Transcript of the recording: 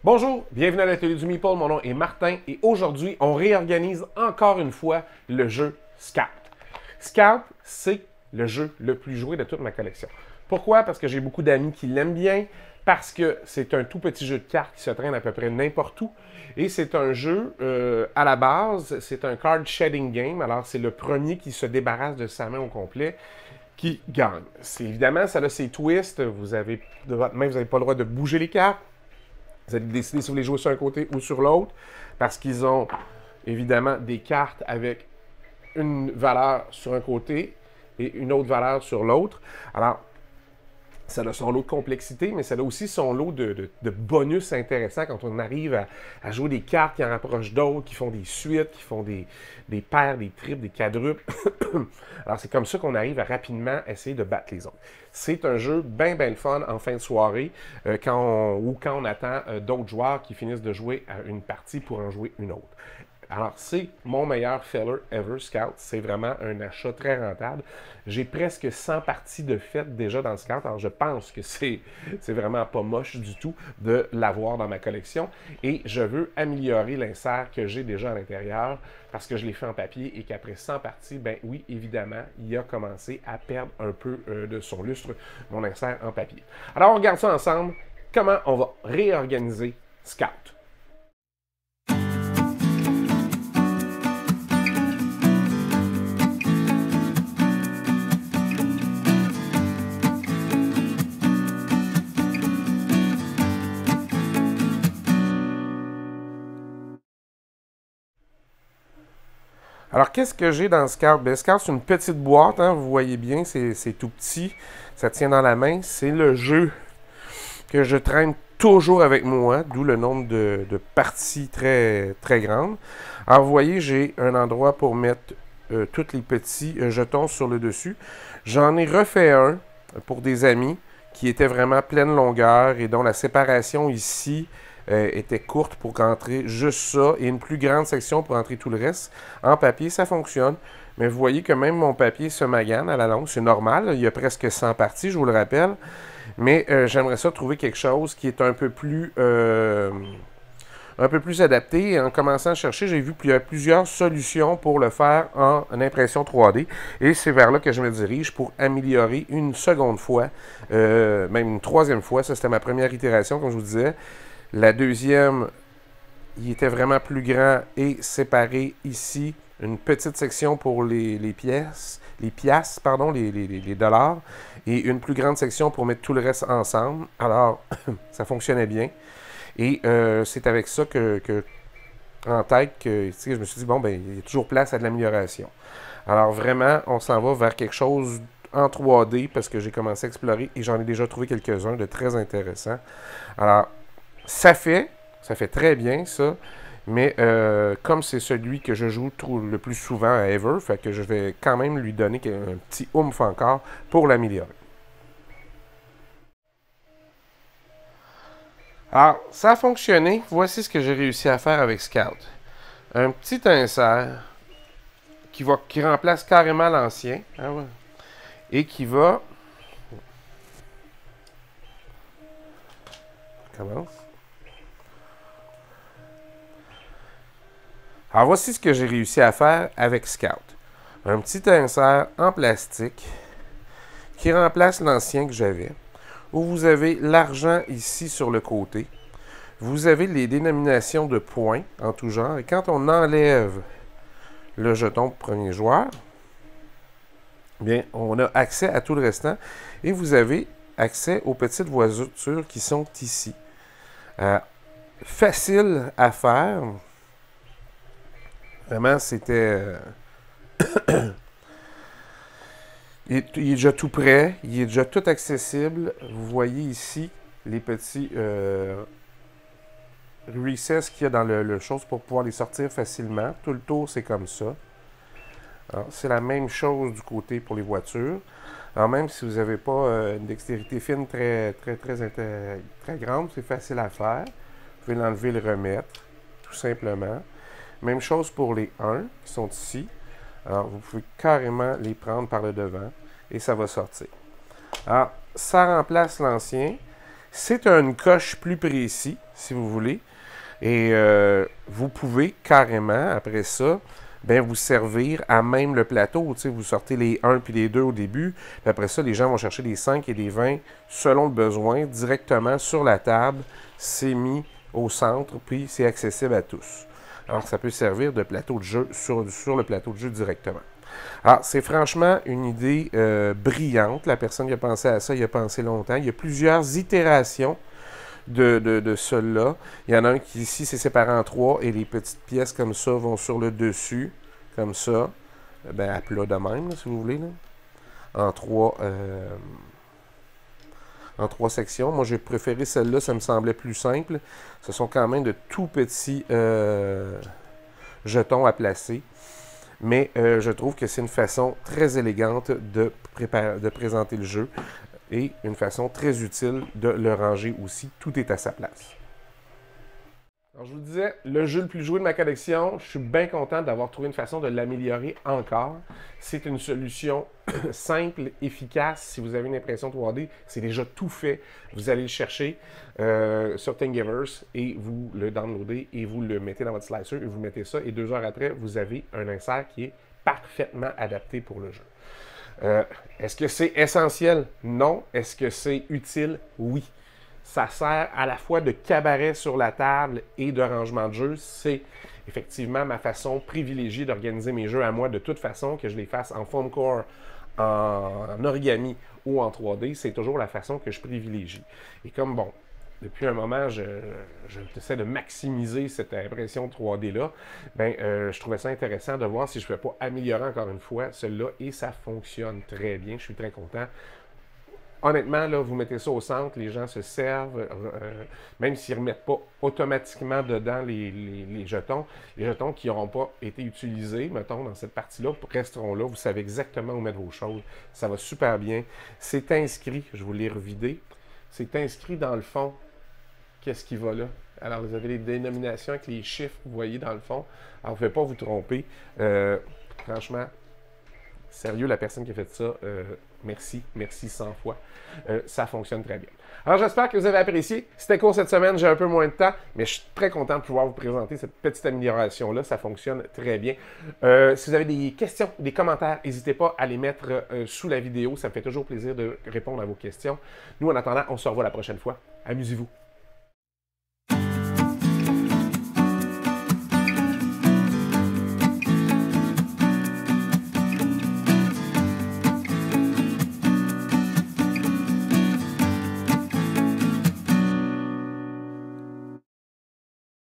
Bonjour, bienvenue à l'atelier du Meeple, mon nom est Martin et aujourd'hui, on réorganise encore une fois le jeu Scout. Scout, c'est le jeu le plus joué de toute ma collection. Pourquoi? Parce que j'ai beaucoup d'amis qui l'aiment bien, parce que c'est un tout petit jeu de cartes qui se traîne à peu près n'importe où, et c'est un jeu, à la base, c'est un card shedding game, alors c'est le premier qui se débarrasse de sa main au complet qui gagne. C'est évidemment, ça a ses twists, vous avez, de votre main, vous n'avez pas le droit de bouger les cartes, vous allez décider si vous les jouez sur un côté ou sur l'autre, parce qu'ils ont évidemment des cartes avec une valeur sur un côté et une autre valeur sur l'autre. Alors, ça a son lot de complexité, mais ça a aussi son lot de bonus intéressants quand on arrive à jouer des cartes qui en rapprochent d'autres, qui font des suites, qui font des paires, des triples, des quadruples. Alors, c'est comme ça qu'on arrive à rapidement essayer de battre les autres. C'est un jeu bien, bien le fun en fin de soirée quand on attend d'autres joueurs qui finissent de jouer à une partie pour en jouer une autre. Alors, c'est mon meilleur feller ever, Scout. C'est vraiment un achat très rentable. J'ai presque 100 parties de fête déjà dans Scout. Alors, je pense que c'est vraiment pas moche du tout de l'avoir dans ma collection. Et je veux améliorer l'insert que j'ai déjà à l'intérieur parce que je l'ai fait en papier et qu'après 100 parties, ben oui, évidemment, il a commencé à perdre un peu de son lustre, mon insert en papier. Alors, on regarde ça ensemble. Comment on va réorganiser Scout? Alors, qu'est-ce que j'ai dans Scout? Ben, Scout, c'est une petite boîte, hein, vous voyez bien, c'est tout petit, ça tient dans la main. C'est le jeu que je traîne toujours avec moi, d'où le nombre de parties très, très grandes. Alors, vous voyez, j'ai un endroit pour mettre tous les petits jetons sur le dessus. J'en ai refait un pour des amis qui était vraiment pleine longueur et dont la séparation ici était courte pour rentrer juste ça et une plus grande section pour entrer tout le reste. En papier, ça fonctionne. Mais vous voyez que même mon papier se magane à la longue. C'est normal. Il y a presque 100 parties, je vous le rappelle. Mais j'aimerais ça trouver quelque chose qui est un peu plus adapté. Et en commençant à chercher, j'ai vu qu'il y a plusieurs solutions pour le faire en impression 3D. Et c'est vers là que je me dirige pour améliorer une seconde fois, même une troisième fois. Ça, c'était ma première itération, comme je vous disais. La deuxième, il était vraiment plus grand et séparé ici. Une petite section pour les pièces, les dollars. Et une plus grande section pour mettre tout le reste ensemble. Alors, ça fonctionnait bien. Et c'est avec ça en tête que je me suis dit, bon, ben, il y a toujours place à de l'amélioration. Alors vraiment, on s'en va vers quelque chose en 3D parce que j'ai commencé à explorer et j'en ai déjà trouvé quelques-uns de très intéressants. Alors, ça fait très bien ça, mais comme c'est celui que je joue le plus souvent à Ever, fait que je vais quand même lui donner un petit oomph encore pour l'améliorer. Alors, ça a fonctionné. Voici ce que j'ai réussi à faire avec Scout. Un petit insert qui remplace carrément l'ancien. Ah ouais, et qui va... Commence. Alors, voici ce que j'ai réussi à faire avec Scout. Un petit insert en plastique qui remplace l'ancien que j'avais, où vous avez l'argent ici sur le côté. Vous avez les dénominations de points en tout genre. Et quand on enlève le jeton premier joueur, bien, on a accès à tout le restant. Et vous avez accès aux petites voitures qui sont ici. Facile à faire. Vraiment, c'était... il est déjà tout prêt. Il est déjà tout accessible. Vous voyez ici les petits recess qu'il y a dans le chose pour pouvoir les sortir facilement. Tout le tour, c'est comme ça. C'est la même chose du côté pour les voitures. Alors même si vous n'avez pas une dextérité fine très grande, c'est facile à faire. Vous pouvez l'enlever et le remettre, tout simplement. Même chose pour les 1 qui sont ici. Alors vous pouvez carrément les prendre par le devant et ça va sortir. Alors, ça remplace l'ancien. C'est une coche plus précis, si vous voulez. Et vous pouvez carrément, après ça, bien, vous servir à même le plateau. Tu sais, vous sortez les 1 puis les 2 au début. Puis après ça, les gens vont chercher des 5 et des 20 selon le besoin, directement sur la table. C'est mis au centre, puis c'est accessible à tous. Alors, ça peut servir de plateau de jeu sur le plateau de jeu directement. Alors, c'est franchement une idée brillante. La personne qui a pensé à ça, il a pensé longtemps. Il y a plusieurs itérations de ceux-là. Il y en a un qui, ici, c'est séparé en 3 et les petites pièces comme ça vont sur le dessus, comme ça. Ben, à plat de même, là, si vous voulez. Là. En 3 sections. Moi, j'ai préféré celle-là, ça me semblait plus simple. Ce sont quand même de tout petits jetons à placer. Mais je trouve que c'est une façon très élégante de présenter le jeu et une façon très utile de le ranger aussi. Tout est à sa place. Alors, je vous disais, le jeu le plus joué de ma collection, je suis bien content d'avoir trouvé une façon de l'améliorer encore. C'est une solution simple, efficace. Si vous avez une impression 3D, c'est déjà tout fait. Vous allez le chercher sur Thingiverse et vous le downloadez et vous le mettez dans votre slicer et vous mettez ça. Et 2 heures après, vous avez un insert qui est parfaitement adapté pour le jeu. Est-ce que c'est essentiel? Non. Est-ce que c'est utile? Oui. Ça sert à la fois de cabaret sur la table et de rangement de jeu. C'est effectivement ma façon privilégiée d'organiser mes jeux à moi de toute façon, que je les fasse en foam core, en origami ou en 3D. C'est toujours la façon que je privilégie. Et comme, bon, depuis un moment, j'essaie de maximiser cette impression 3D-là, ben, je trouvais ça intéressant de voir si je ne pouvais pas améliorer encore une fois celle-là et ça fonctionne très bien. Je suis très content. Honnêtement, là, vous mettez ça au centre, les gens se servent, même s'ils ne remettent pas automatiquement dedans les jetons qui n'auront pas été utilisés, mettons, dans cette partie-là, resteront là. Vous savez exactement où mettre vos choses. Ça va super bien. C'est inscrit, je vous l'ai revidé, c'est inscrit dans le fond. Qu'est-ce qui va là? Alors, vous avez les dénominations avec les chiffres, vous voyez dans le fond. Alors, vous ne pouvez pas vous tromper. Franchement, sérieux, la personne qui a fait ça, merci 100 fois. Ça fonctionne très bien. Alors, j'espère que vous avez apprécié. C'était court cette semaine, j'ai un peu moins de temps, mais je suis très content de pouvoir vous présenter cette petite amélioration-là. Ça fonctionne très bien. Si vous avez des questions, des commentaires, n'hésitez pas à les mettre sous la vidéo. Ça me fait toujours plaisir de répondre à vos questions. Nous, en attendant, on se revoit la prochaine fois. Amusez-vous.